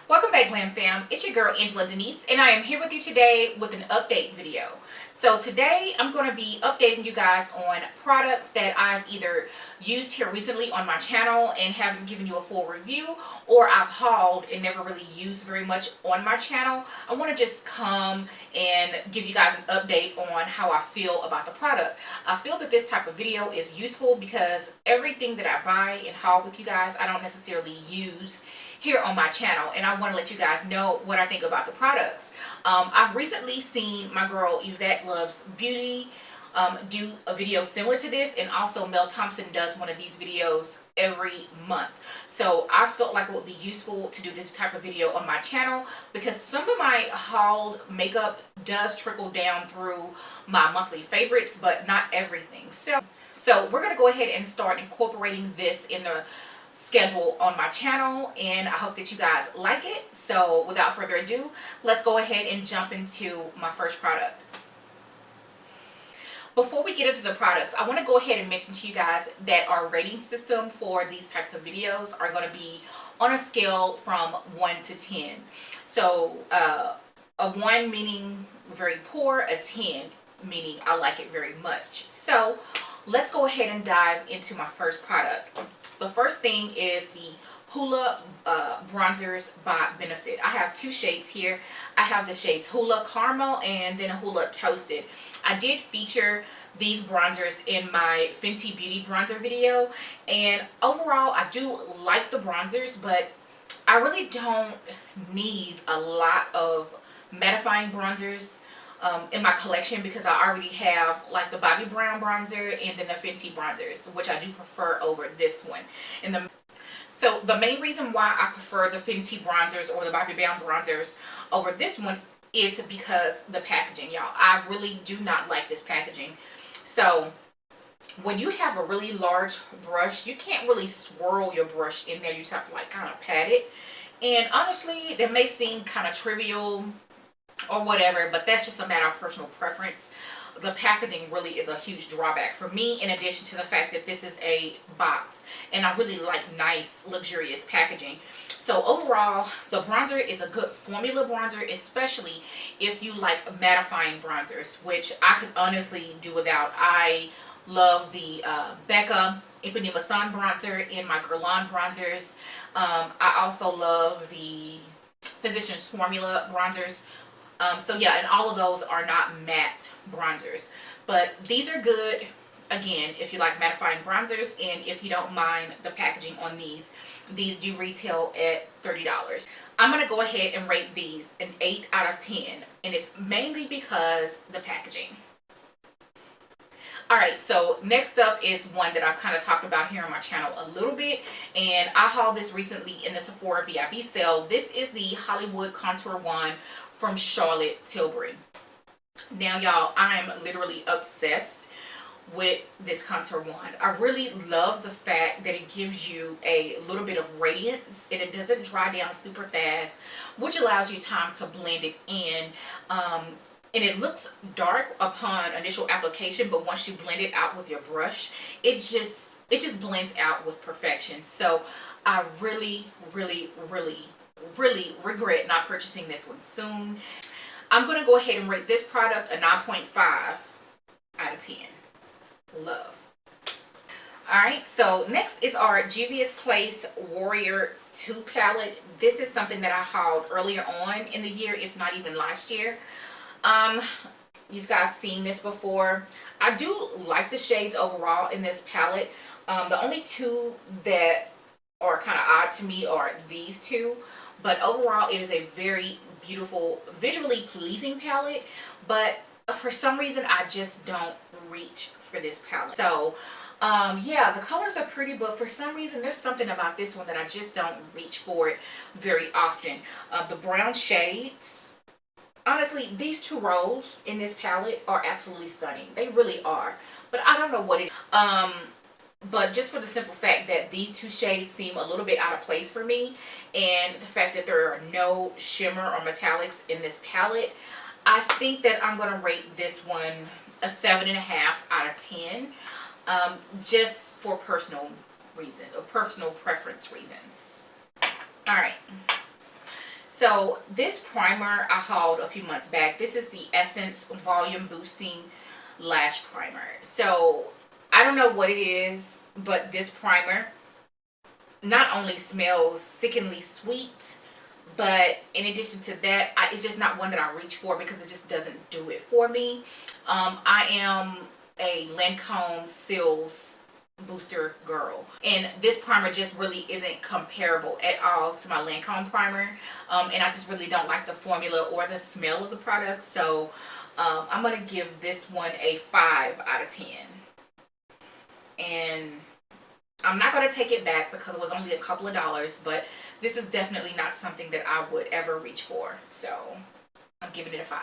Welcome back, GlamFam. It's your girl Angela Denise, and I am here with you today with an update video. So today I'm going to be updating you guys on products that I've either used here recently on my channel and haven't given you a full review, or I've hauled and never really used very much on my channel. I want to just come and give you guys an update on how I feel about the product. I feel that this type of video is useful because everything that I buy and haul with you guys, I don't necessarily use here on my channel, and I want to let you guys know what I think about the products. I've recently seen my girl Yvette Loves Beauty do a video similar to this, and also Mel Thompson does one of these videos every month. So I felt like it would be useful to do this type of video on my channel because some of my hauled makeup does trickle down through my monthly favorites, but not everything. So we're going to go ahead and start incorporating this in the schedule on my channel, and I hope that you guys like it. So without further ado, let's go ahead and jump into my first product. Before we get into the products, I want to go ahead and mention to you guys that our rating system for these types of videos are going to be on a scale from 1 to 10. So a 1 meaning very poor, a 10 meaning I like it very much. So let's go ahead and dive into my first product. The first thing is the Hoola bronzers by Benefit. I have two shades here. I have the shades Hoola Caramel and then Hoola Toasted. I did feature these bronzers in my Fenty Beauty bronzer video, and overall I do like the bronzers, but I really don't need a lot of mattifying bronzers in my collection because I already have like the Bobbi Brown bronzer and then the Fenty bronzers, which I do prefer over this one. So the main reason why I prefer the Fenty bronzers or the Bobbi Brown bronzers over this one is because the packaging, y'all. I really do not like this packaging. So when you have a really large brush, you can't really swirl your brush in there. You just have to like kind of pat it. And honestly, that may seem kind of trivial or whatever, but that's just a matter of personal preference. The packaging really is a huge drawback for me, in addition to the fact that this is a box and I really like nice luxurious packaging. So overall, the bronzer is a good formula bronzer, especially if you like mattifying bronzers, which I could honestly do without. I love the Becca Ipanema Sun bronzer in my Guerlain bronzers. I also love the Physicians Formula bronzers. So yeah, and all of those are not matte bronzers, but these are good, again, if you like mattifying bronzers and if you don't mind the packaging on these. These do retail at $30. I'm going to go ahead and rate these an 8 out of 10, and it's mainly because the packaging. Alright, so next up is one that I've kind of talked about here on my channel a little bit, and I hauled this recently in the Sephora VIP sale. This is the Hollywood Contour Wand from Charlotte Tilbury. Now y'all, I'm literally obsessed with this contour wand. I really love the fact that it gives you a little bit of radiance and it doesn't dry down super fast, which allows you time to blend it in. And it looks dark upon initial application, but once you blend it out with your brush, it just blends out with perfection. So I really regret not purchasing this one soon. I'm going to go ahead and rate this product a 9.5 out of 10. Love. Alright, so next is our Juvia's Place Warrior 2 palette. This is something that I hauled earlier on in the year, if not even last year. You've guys seen this before. I do like the shades overall in this palette. The only two that are kind of odd to me are these two. But overall, it is a very beautiful, visually pleasing palette. But for some reason, I just don't reach for this palette. So, yeah, the colors are pretty, but for some reason, there's something about this one that I just don't reach for it very often. The brown shades, honestly, these two rows in this palette are absolutely stunning. They really are. But I don't know what it is. But just for the simple fact that these two shades seem a little bit out of place for me, and the fact that there are no shimmer or metallics in this palette, I think that I'm going to rate this one a 7.5 out of 10, just for personal reasons, or personal preference reasons. Alright, So this primer I hauled a few months back. This is the Essence Volume Boosting Lash Primer. So I don't know what it is, but this primer not only smells sickeningly sweet, but in addition to that, it's just not one that I reach for because it just doesn't do it for me. I am a Lancome Seals booster girl, and this primer just really isn't comparable at all to my Lancome primer, and I just really don't like the formula or the smell of the product. So I'm gonna give this one a 5 out of 10, and I'm not gonna take it back because it was only a couple of dollars, but this is definitely not something that I would ever reach for, so I'm giving it a 5.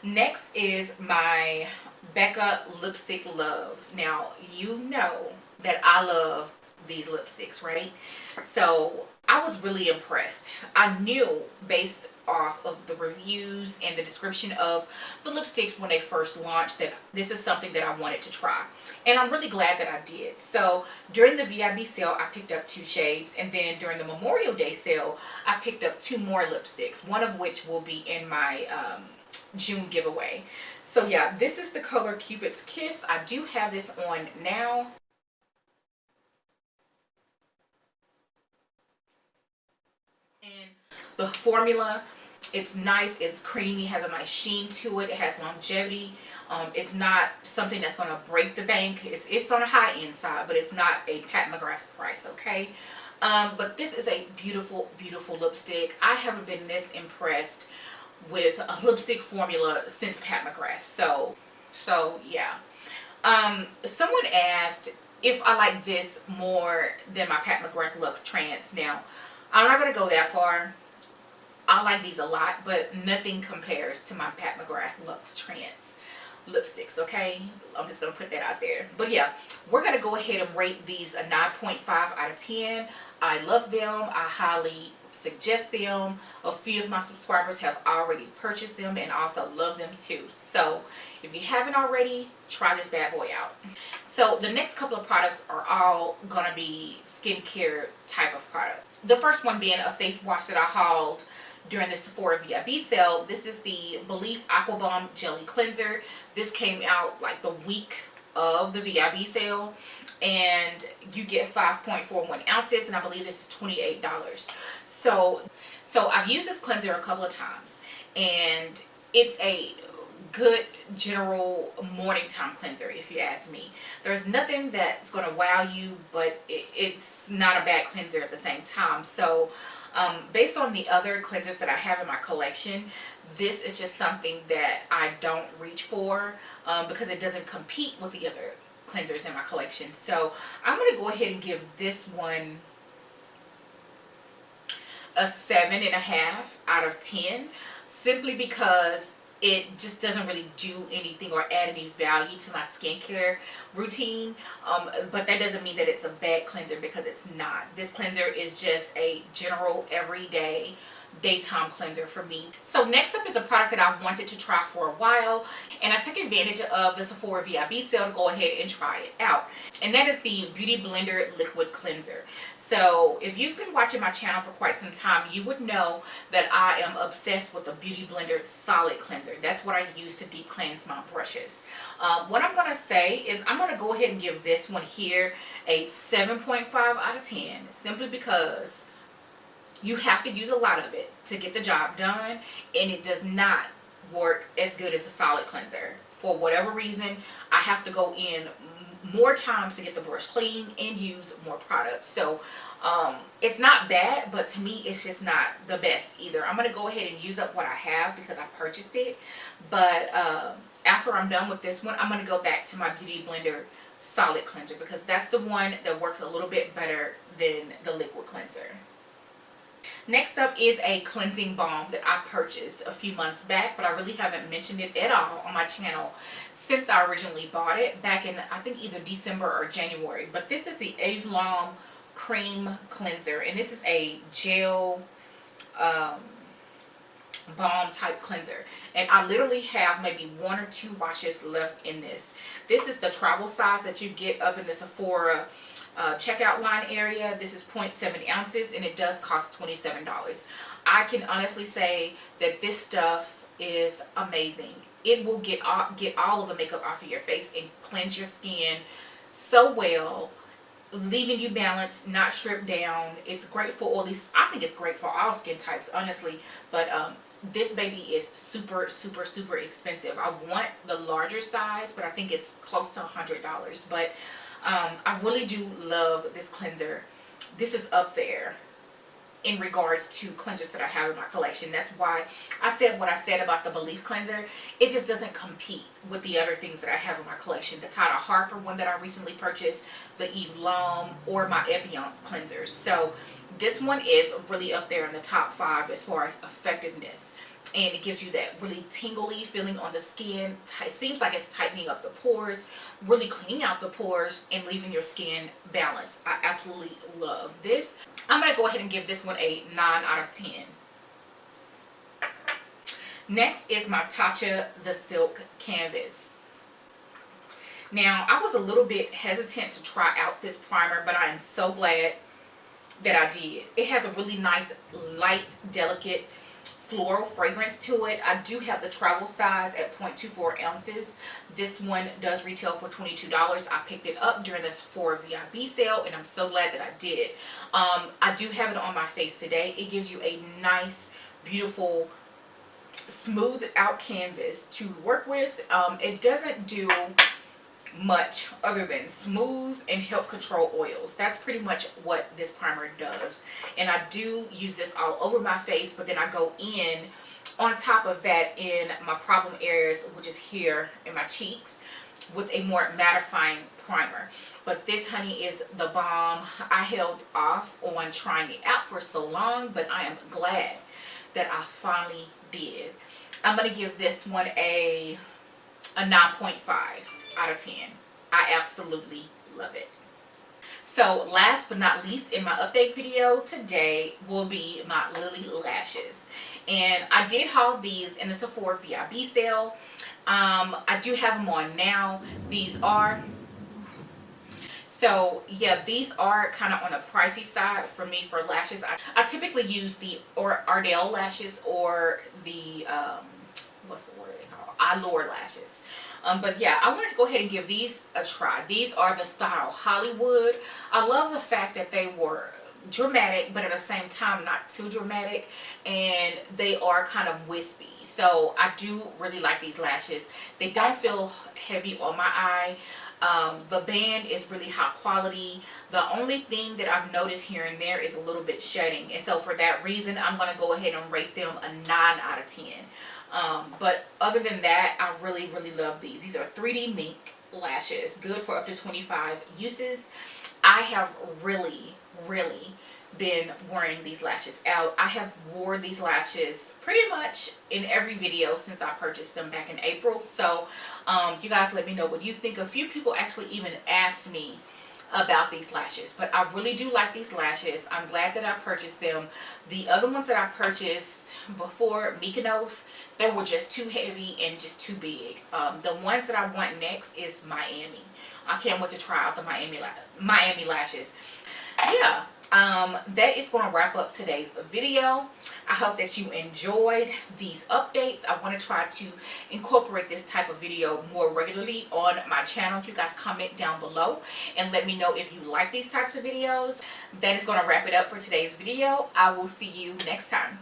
Next is my Becca Lipstick Love. Now, you know that I love these lipsticks, right? So I was really impressed. I knew based off of the reviews and the description of the lipsticks when they first launched that this is something that I wanted to try, and I'm really glad that I did. So during the VIB sale I picked up 2 shades, and then during the Memorial Day sale I picked up 2 more lipsticks, one of which will be in my June giveaway. So yeah, this is the color Cupid's Kiss. I do have this on now. And the formula, it's nice, it's creamy, has a nice sheen to it, it has longevity. It's not something that's going to break the bank. It's on a high end side, but it's not a Pat McGrath price, okay? But this is a beautiful, beautiful lipstick. I haven't been this impressed with a lipstick formula since Pat McGrath. So yeah. Someone asked if I like this more than my Pat McGrath Luxe Trance. Now, I'm not going to go that far. I like these a lot, but nothing compares to my Pat McGrath Luxe Trance lipsticks, okay? I'm just going to put that out there. But yeah, we're going to go ahead and rate these a 9.5 out of 10. I love them. I highly suggest them. A few of my subscribers have already purchased them and also love them too. So if you haven't already, try this bad boy out. So the next couple of products are all going to be skincare type of products. The first one being a face wash that I hauled during the Sephora VIB sale. This is the Belief Aqua Balm Jelly Cleanser. This came out like the week of the VIB sale, and you get 5.41 ounces, and I believe this is $28. So I've used this cleanser a couple of times, and it's a good general morning time cleanser if you ask me. There's nothing that's going to wow you, but it's not a bad cleanser at the same time. So based on the other cleansers that I have in my collection, this is just something that I don't reach for because it doesn't compete with the other cleansers in my collection. So I'm going to go ahead and give this one a 7.5 out of 10, simply because it just doesn't really do anything or add any value to my skincare routine. But that doesn't mean that it's a bad cleanser, because it's not. This cleanser is just a general everyday daytime cleanser for me. So next up is a product that I've wanted to try for a while, and I took advantage of the Sephora VIB sale to go ahead and try it out, and that is the Beauty Blender Liquid Cleanser. So if you've been watching my channel for quite some time, you would know that I am obsessed with the Beauty Blender Solid Cleanser. That's what I use to deep cleanse my brushes. What I'm going to say is I'm going to go ahead and give this one here a 7.5 out of 10, simply because you have to use a lot of it to get the job done, and it does not work as good as a solid cleanser. For whatever reason, I have to go in more times to get the brush clean and use more product. So it's not bad, but to me it's just not the best either. I'm going to go ahead and use up what I have because I purchased it, but after I'm done with this one, I'm going to go back to my Beauty Blender Solid Cleanser, because that's the one that works a little bit better than the liquid cleanser. Next up is a cleansing balm that I purchased a few months back, but I really haven't mentioned it at all on my channel since I originally bought it back in, I think, either December or January. But this is the Balm Cream Cleanser, and this is a gel balm type cleanser, and I literally have maybe 1 or 2 washes left in this. This is the travel size that you get up in the Sephora checkout line area. This is 0.7 ounces and it does cost $27. I can honestly say that this stuff is amazing. It will get all of the makeup off of your face and cleanse your skin so well, leaving you balanced, not stripped down. It's great for, or at least I think it's great for all skin types, honestly. But this baby is super, super, super expensive. I want the larger size, but I think it's close to $100. But I really do love this cleanser. This is up there in regards to cleansers that I have in my collection. That's why I said what I said about the Belief cleanser. It just doesn't compete with the other things that I have in my collection. The Tata Harper one that I recently purchased, the Eve Lom, or my Epiance cleansers. So this one is really up there in the top 5 as far as effectiveness. And it gives you that really tingly feeling on the skin. It seems like it's tightening up the pores, really cleaning out the pores, and leaving your skin balanced. I absolutely love this. I'm going to go ahead and give this one a 9 out of 10. Next is my Tacha the Silk Canvas. Now, I was a little bit hesitant to try out this primer, but I am so glad that I did. It has a really nice, light, delicate floral fragrance to it. I do have the travel size at 0.24 ounces. This one does retail for $22. I picked it up during this Sephora VIB sale, and I'm so glad that I did. I do have it on my face today. It gives you a nice, beautiful, smooth out canvas to work with. It doesn't do much other than smooth and help control oils. That's pretty much what this primer does. And I do use this all over my face, but then I go in on top of that in my problem areas, which is here in my cheeks, with a more mattifying primer. But this, honey, is the bomb. I held off on trying it out for so long, but I am glad that I finally did. I'm going to give this one a 9.5 out of 10. I absolutely love it. So last but not least in my update video today will be my Lily lashes. And I did haul these in the Sephora VIB sale. I do have them on now. These are, so yeah, these are kind of on the pricey side for me for lashes. I typically use the Ardell lashes or the, what's the word they call? Allure lashes. But yeah, I wanted to go ahead and give these a try. These are the style Hollywood. I love the fact that they were dramatic, but at the same time not too dramatic, and they are kind of wispy. So I do really like these lashes. They don't feel heavy on my eye. The band is really high quality. The only thing that I've noticed here and there is a little bit shedding, and so for that reason I'm going to go ahead and rate them a 9 out of 10. But other than that, I really, really love these. These are 3D mink lashes, good for up to 25 uses. I have really, really been wearing these lashes out. I have worn these lashes pretty much in every video since I purchased them back in April. So you guys let me know what you think. A few people actually even asked me about these lashes, but I really do like these lashes. I'm glad that I purchased them. The other ones that I purchased before Mykonos, they were just too heavy and just too big. The ones that I want next is Miami. I can't wait to try out the Miami lashes. Yeah, that is going to wrap up today's video. I hope that you enjoyed these updates. I want to try to incorporate this type of video more regularly on my channel. You guys comment down below and let me know if you like these types of videos. That is going to wrap it up for today's video. I will see you next time.